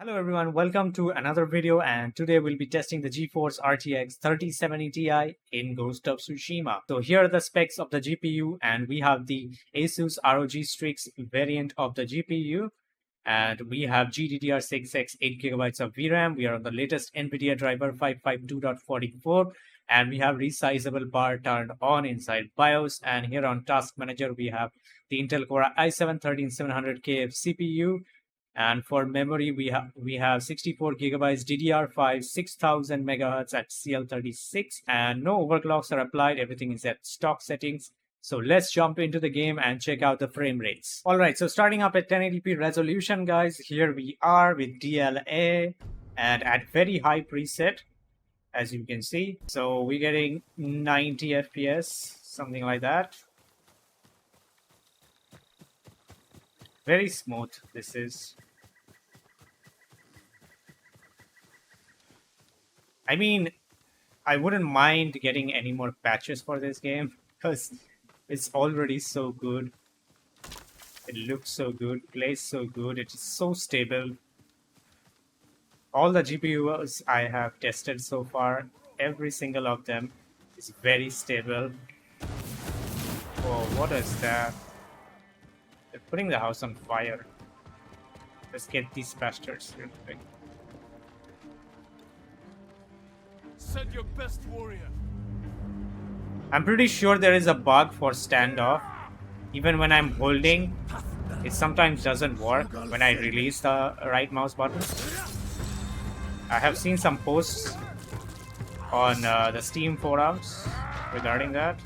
Hello everyone, welcome to another video, and today we'll be testing the GeForce RTX 3070 Ti in Ghost of Tsushima. So here are the specs of the GPU, and we have the ASUS ROG Strix variant of the GPU, and we have GDDR6X 8GB of VRAM. We are on the latest NVIDIA driver 552.44, and we have resizable bar turned on inside BIOS. And here on Task Manager, we have the Intel Core i7-13700K CPU. And for memory, we have 64 gigabytes DDR5, 6000 megahertz at CL36, and no overclocks are applied. Everything is at stock settings. So let's jump into the game and check out the frame rates. All right, so starting up at 1080p resolution, guys, here we are with DLAA and at very high preset, as you can see. So we're getting 90 FPS, something like that. Very smooth this is. I mean, I wouldn't mind getting any more patches for this game because it's already so good. It looks so good, plays so good, it's so stable. All the GPUs I have tested so far, every single of them is very stable. Oh, what is that? They're putting the house on fire. Let's get these bastards real quick. Send your best warrior. I'm pretty sure there is a bug for standoff. Even when I'm holding, it sometimes doesn't work when I release the right mouse button. I have seen some posts on the Steam forums regarding that.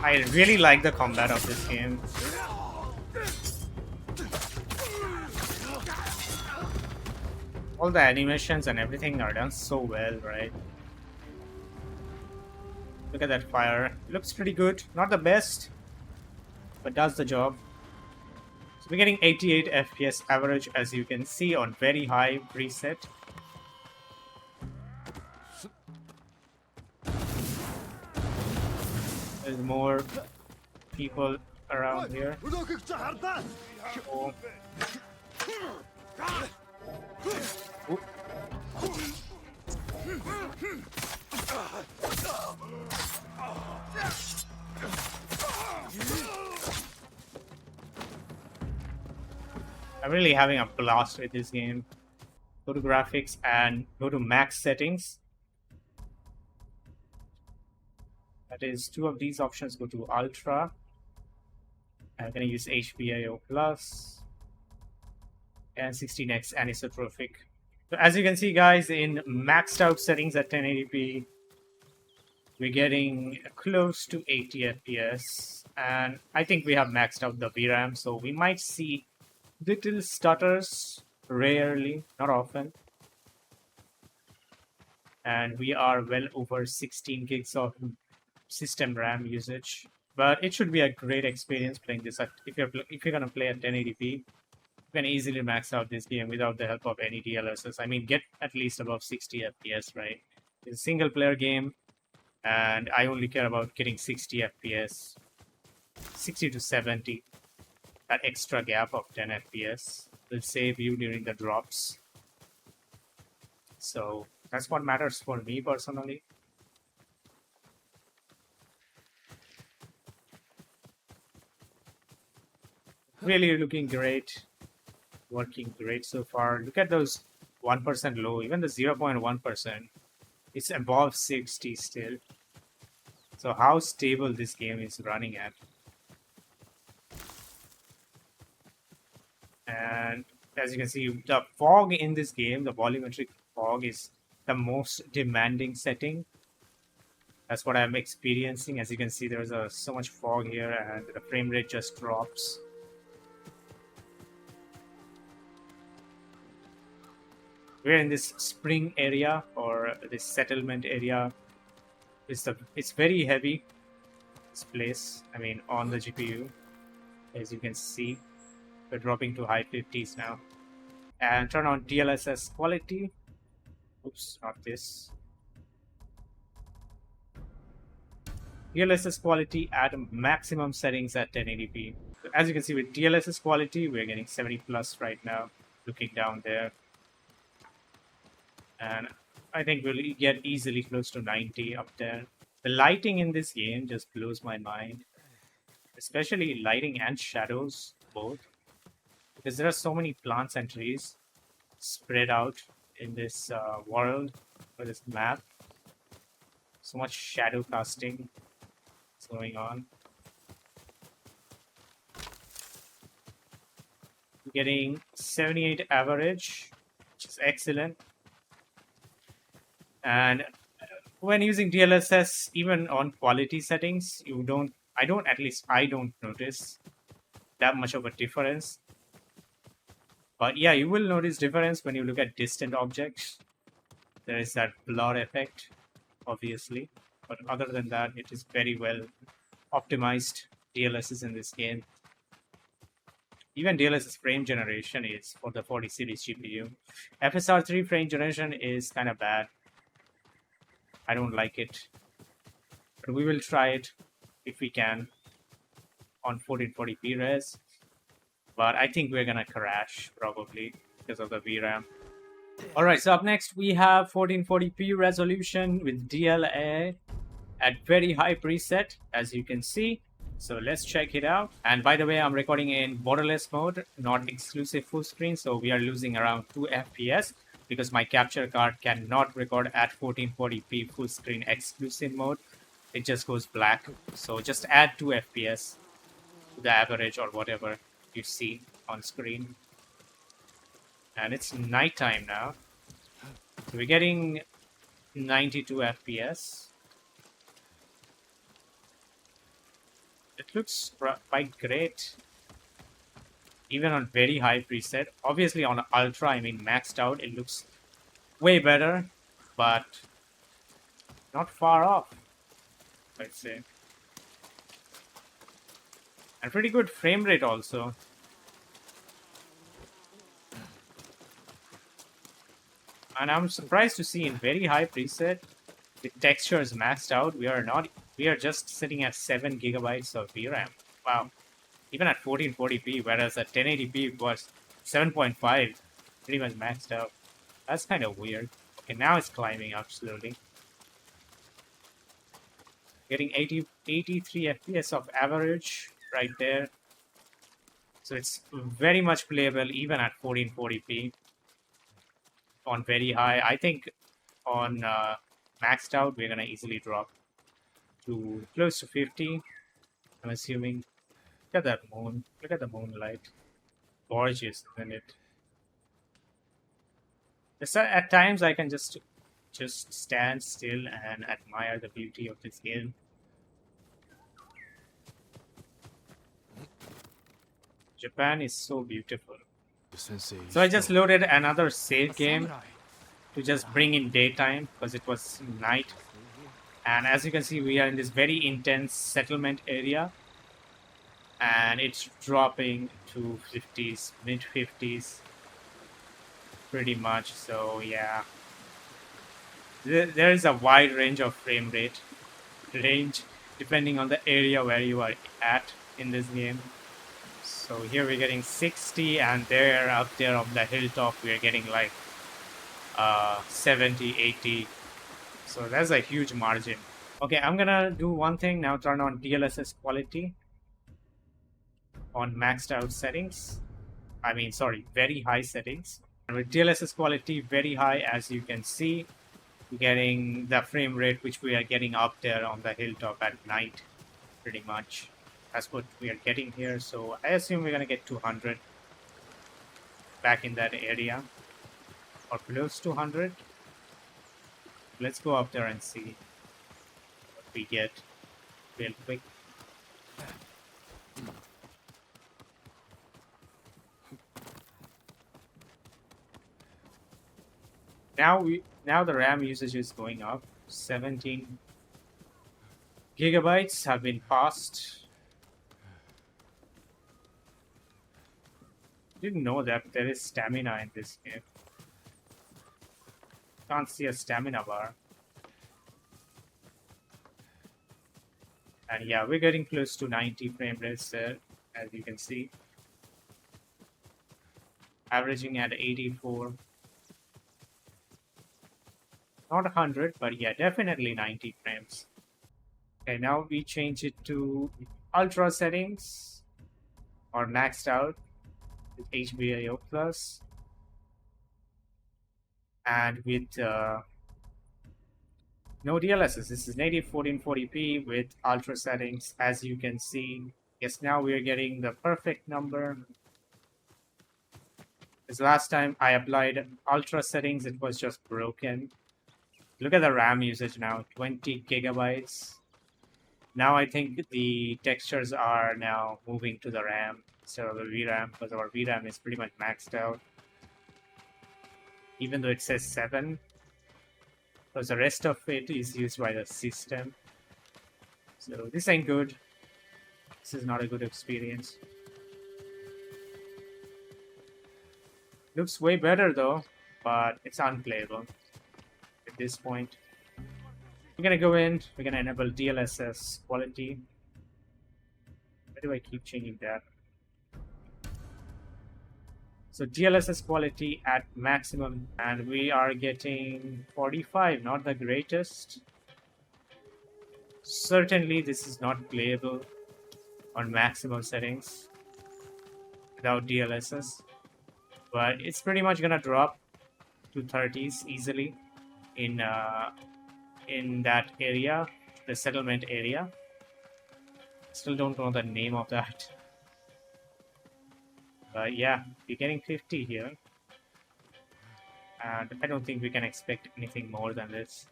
I really like the combat of this game. All the animations and everything are done so well, right? Look at that fire. Looks pretty good. Not the best, but does the job. So we're getting 88 FPS average, as you can see, on very high preset. There's more people around here. Oh. I'm really having a blast with this game. Go to graphics and go to max settings. That is, two of these options go to Ultra. I'm going to use HBIO Plus and 16x anisotropic. So as you can see, guys, in maxed out settings at 1080p, we're getting close to 80 FPS. And I think we have maxed out the VRAM, so we might see little stutters, rarely, not often. And we are well over 16 gigs of system RAM usage, but it should be a great experience playing this. If you're gonna play at 1080p, you can easily max out this game without the help of any DLSS. I mean, get at least above 60 FPS, right? It's a single player game, and I only care about getting 60 FPS, 60 to 70. That extra gap of 10 FPS will save you during the drops. So that's what matters for me personally. Really looking great, working great so far. Look at those 1% low, even the 0.1%. It's above 60 still. So how stable this game is running at. And as you can see, the fog in this game, the volumetric fog, is the most demanding setting. That's what I'm experiencing. As you can see, there's so much fog here and the frame rate just drops. We're in this spring area, or this settlement area. It's very heavy, this place. I mean, on the GPU, as you can see, we're dropping to high 50s now. And turn on DLSS quality. Oops, not this. DLSS quality at maximum settings at 1080p. As you can see with DLSS quality, we're getting 70 plus right now, looking down there. And I think we'll get easily close to 90 up there. The lighting in this game just blows my mind, especially lighting and shadows both, because there are so many plants and trees spread out in this world or this map. So much shadow casting is going on. Getting 78 average, which is excellent. And when using DLSS, even on quality settings, I don't notice that much of a difference. But yeah, you will notice difference when you look at distant objects. There is that blur effect, obviously. But other than that, it is very well optimized DLSS in this game. Even DLSS frame generation is for the 40 series GPU. FSR 3 frame generation is kind of bad. I don't like it. But we will try it if we can on 1440p res. But I think we're gonna crash probably because of the VRAM. Alright, so up next we have 1440p resolution with DLAA at very high preset, as you can see. So let's check it out. And by the way, I'm recording in borderless mode, not exclusive full screen. So we are losing around 2 FPS because my capture card cannot record at 1440p full screen exclusive mode. It just goes black. So just add 2 FPS to the average or whatever you see on screen. And it's nighttime now. So we're getting 92 FPS. It looks quite great. Even on very high preset. Obviously on ultra, I mean maxed out, it looks way better. But not far off, I'd say. And pretty good frame rate also. And I'm surprised to see in very high preset, the texture is maxed out. We are just sitting at 7 gigabytes of VRAM. Wow. Even at 1440p, whereas at 1080p it was 7.5, pretty much maxed out. That's kind of weird. Okay, now it's climbing up slowly. Getting 83 FPS of average right there. So it's very much playable even at 1440p. On very high, I think on maxed out, we're gonna easily drop to close to 50. I'm assuming. Look at that moon. Look at the moonlight. Gorgeous, isn't it? At times, I can just stand still and admire the beauty of this game. Japan is so beautiful. So I just loaded another save game to just bring in daytime because it was night. And as you can see, we are in this very intense settlement area. And it's dropping to 50s, mid 50s. Pretty much, so yeah. There is a wide range of frame rate depending on the area where you are at in this game. So here we're getting 60, and there up there on the hilltop we're getting like 70, 80. So that's a huge margin. Okay, I'm gonna do one thing now. Turn on DLSS quality on maxed out settings. I mean, sorry, very high settings. And with DLSS quality very high, as you can see, getting the frame rate which we are getting up there on the hilltop at night, pretty much. That's what we are getting here. So I assume we're gonna get 200 back in that area, or close to 100. Let's go up there and see what we get real quick. Now the RAM usage is going up. 17 gigabytes have been passed. Didn't know that there is stamina in this game. Can't see a stamina bar. And yeah, we're getting close to 90 frame rates there, as you can see. Averaging at 84. Not 100, but yeah, definitely 90 frames. Okay, now we change it to ultra settings or maxed out with HBIO plus and with no DLSS. This is native 1440p with ultra settings. As you can see, yes, now we are getting the perfect number. Because last time I applied ultra settings, it was just broken. Look at the RAM usage now, 20 gigabytes. Now I think the textures are now moving to the RAM instead of the VRAM, because our VRAM is pretty much maxed out. Even though it says 7, because the rest of it is used by the system. So this ain't good. This is not a good experience. Looks way better though, but it's unplayable at this point. We're gonna go in, we're gonna enable DLSS quality. Why do I keep changing that? So DLSS quality at maximum, and we are getting 45, not the greatest. Certainly this is not playable on maximum settings without DLSS, but it's pretty much gonna drop to 30s easily in that area, the settlement area. Still don't know the name of that. But yeah, we're getting 50 here. And I don't think we can expect anything more than this.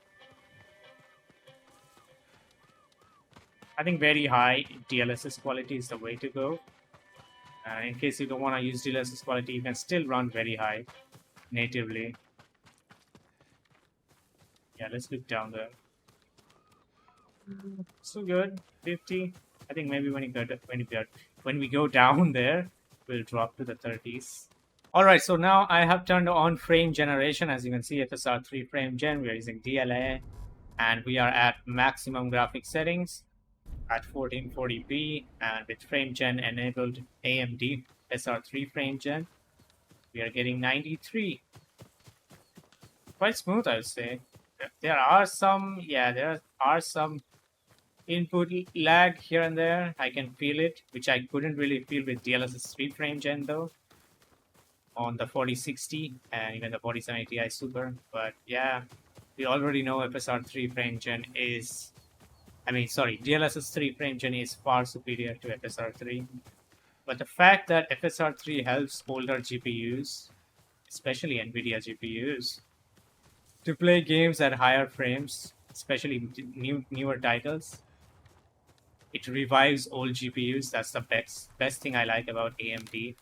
I think very high DLSS quality is the way to go. In case you don't want to use DLSS quality, you can still run very high natively. Yeah, let's look down there. So good, 50. I think maybe when we go down there, we'll drop to the 30s. All right, so now I have turned on frame generation. As you can see, FSR 3 frame gen. We are using DLAA, and we are at maximum graphic settings at 1440p, and with frame gen enabled AMD FSR 3 frame gen, we are getting 93. Quite smooth, I would say. There are some input lag here and there. I can feel it, which I couldn't really feel with DLSS 3 frame gen though, on the 4060 and even the 4070 Ti Super. But yeah, we already know FSR 3 frame gen is, DLSS 3 frame gen is far superior to FSR 3. But the fact that FSR 3 helps older GPUs, especially NVIDIA GPUs, to play games at higher frames, especially newer titles, it revives old GPUs. That's the best thing I like about AMD,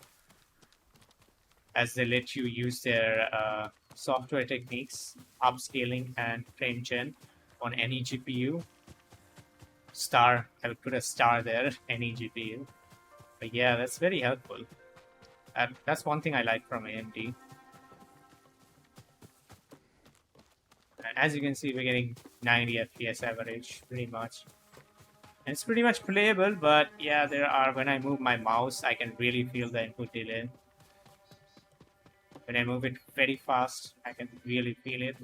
as they let you use their software techniques, upscaling and frame gen on any GPU. I would put a star there, any GPU. But yeah, that's very helpful. That's one thing I like from AMD. And as you can see, we're getting 90 FPS average, pretty much. And it's pretty much playable, but yeah, when I move my mouse, I can really feel the input delay. When I move it very fast, I can really feel it.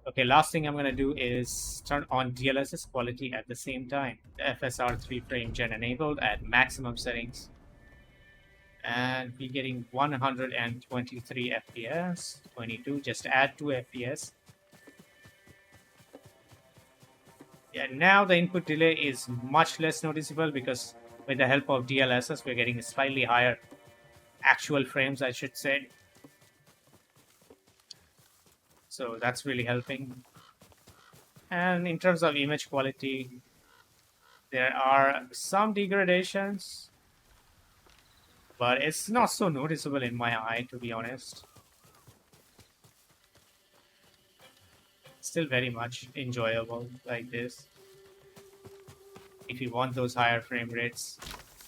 Okay, last thing I'm going to do is turn on DLSS quality at the same time. The FSR 3 frame gen enabled at maximum settings. And we're getting 123 FPS, 22, just add 2 FPS. Yeah, now the input delay is much less noticeable because with the help of DLSS, we're getting slightly higher actual frames, I should say. So that's really helping. And in terms of image quality, there are some degradations, but it's not so noticeable in my eye, to be honest. Still very much enjoyable like this. If you want those higher frame rates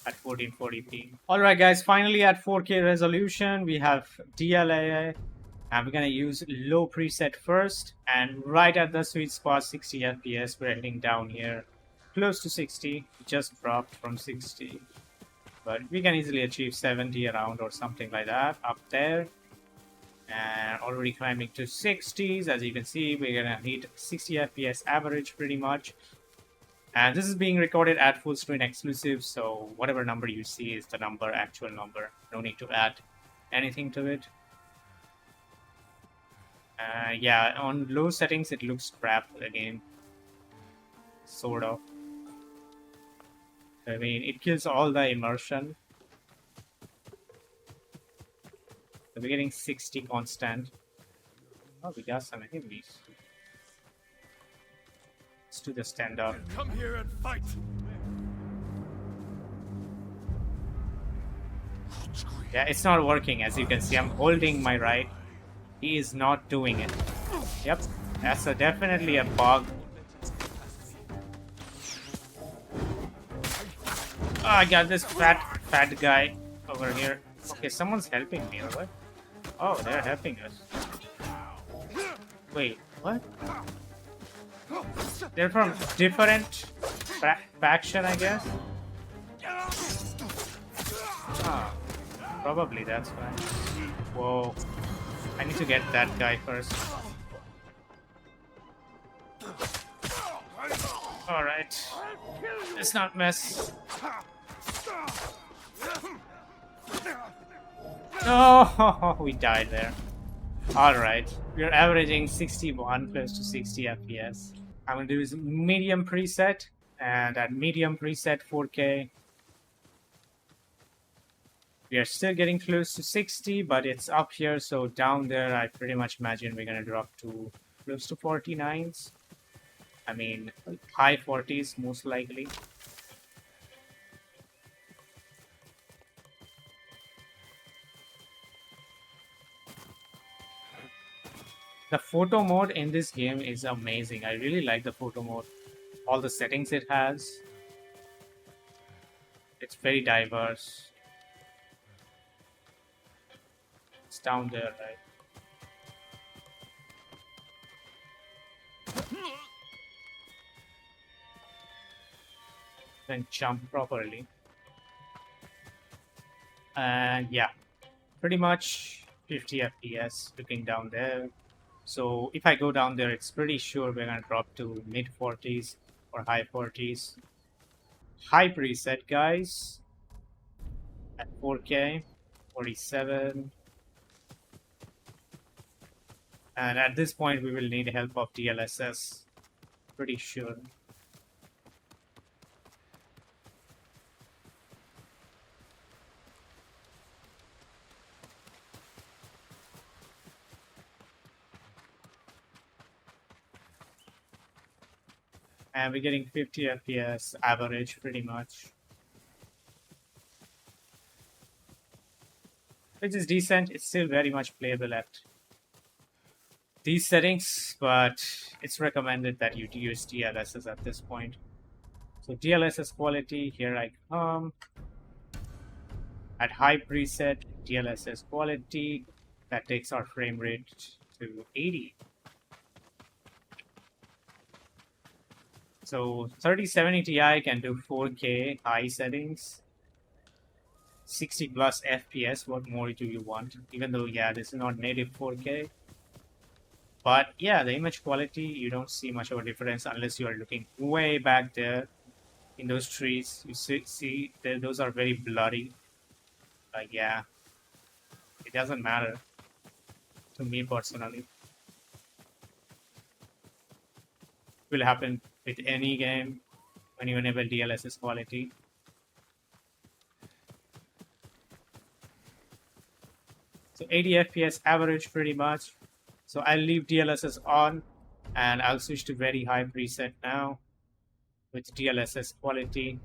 at 1440p. Alright guys, finally at 4K resolution, we have DLAA. And we're going to use low preset first. And right at the sweet spot, 60 FPS, we're heading down here close to 60, just dropped from 60. But we can easily achieve 70 around or something like that up there. And already climbing to 60s. As you can see, we're gonna hit 60 FPS average pretty much. And this is being recorded at full screen exclusive, so whatever number you see is the number, actual number. No need to add anything to it. Yeah, on low settings it looks crap again. Sort of. I mean, it kills all the immersion. So we're getting 60 constant. Oh, we got some enemies. Let's do the stand up. Come here and fight. Yeah, it's not working. As you can see, I'm holding my right. He is not doing it. Yep, that's definitely a bug. Oh, I got this fat guy over here. Okay, someone's helping me, or what? Oh, they're helping us. Wait, what? They're from different faction, I guess. Ah, probably that's why. Whoa. I need to get that guy first. Alright. Let's not mess. Oh, we died there. Alright. We're averaging 61 close to 60 FPS. I'm going to do this medium preset. And at medium preset 4K. We are still getting close to 60, but it's up here, so down there I pretty much imagine we're gonna drop to close to 49s. I mean, high 40s most likely. The photo mode in this game is amazing. I really like the photo mode. All the settings it has. It's very diverse. It's down there, right? Then jump properly. And yeah, pretty much 50 FPS looking down there. So if I go down there, it's pretty sure we're gonna drop to mid 40s or high 40s. High preset, guys. At 4K, 47. And at this point, we will need help of DLSS. Pretty sure. And we're getting 50 FPS average pretty much. Which is decent. It's still very much playable at these settings, but it's recommended that you use DLSS at this point. So DLSS quality, here I come. At high preset, DLSS quality, that takes our frame rate to 80. So 3070 Ti can do 4K high settings. 60 plus FPS, what more do you want? Even though, yeah, this is not native 4K. But yeah, the image quality, you don't see much of a difference unless you are looking way back there in those trees. You see those are very blurry. But yeah, it doesn't matter to me personally. It will happen with any game when you enable DLSS quality. So 80 FPS average pretty much. So I'll leave DLSS on and I'll switch to very high preset now with DLSS quality,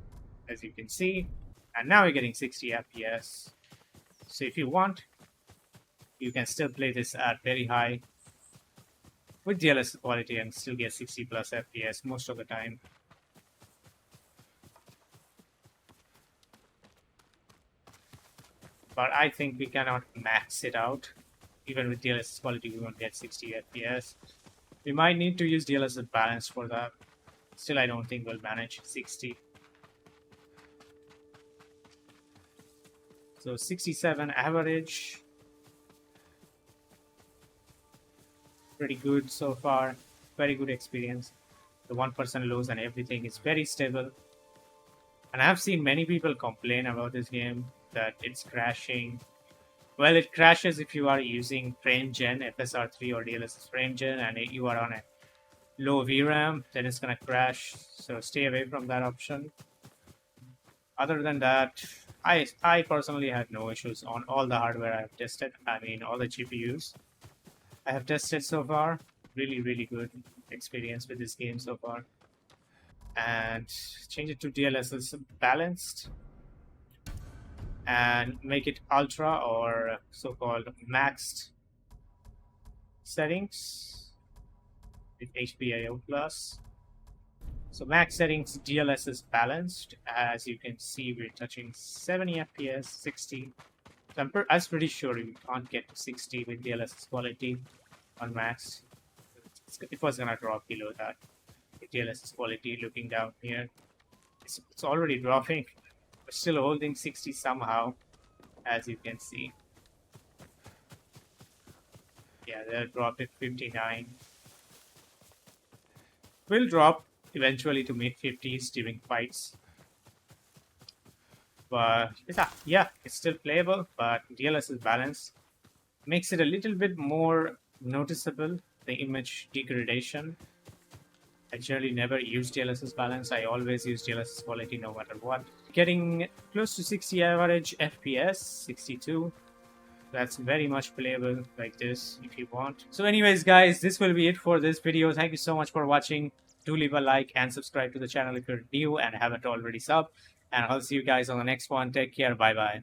as you can see. And now we're getting 60 FPS. So if you want, you can still play this at very high with DLSS quality and still get 60 plus FPS most of the time. But I think we cannot max it out. Even with DLSS quality, we won't get 60 FPS. We might need to use DLSS balance for that. Still, I don't think we'll manage 60. So 67 average. Pretty good so far. Very good experience. The 1% lows and everything is very stable. And I have seen many people complain about this game that it's crashing. Well, it crashes if you are using frame gen FSR3 or DLSS frame gen and you are on a low VRAM, then it's gonna crash. So stay away from that option. Other than that, I personally had no issues on all the hardware I've tested. I mean, all the GPUs I have tested so far. Really good experience with this game so far. And change it to DLSS balanced and make it ultra or so-called maxed settings with HPIO plus. So max settings DLSS balanced. As you can see, we're touching 70 FPS, 60. So I was pretty sure you can't get to 60 with DLSS quality on max. It was gonna drop below that. The DLSS quality, looking down here, it's already dropping. We're still holding 60 somehow, as you can see. Yeah, they'll drop it 59. Will drop eventually to mid 50s during fights. But yeah, it's still playable, but DLSS balance makes it a little bit more noticeable, the image degradation. I generally never use DLSS balance. I always use DLSS quality no matter what. Getting close to 60 average FPS, 62. That's very much playable like this if you want. So anyways, guys, this will be it for this video. Thank you so much for watching. Do leave a like and subscribe to the channel if you're new and haven't already subbed. And I'll see you guys on the next one. Take care. Bye-bye.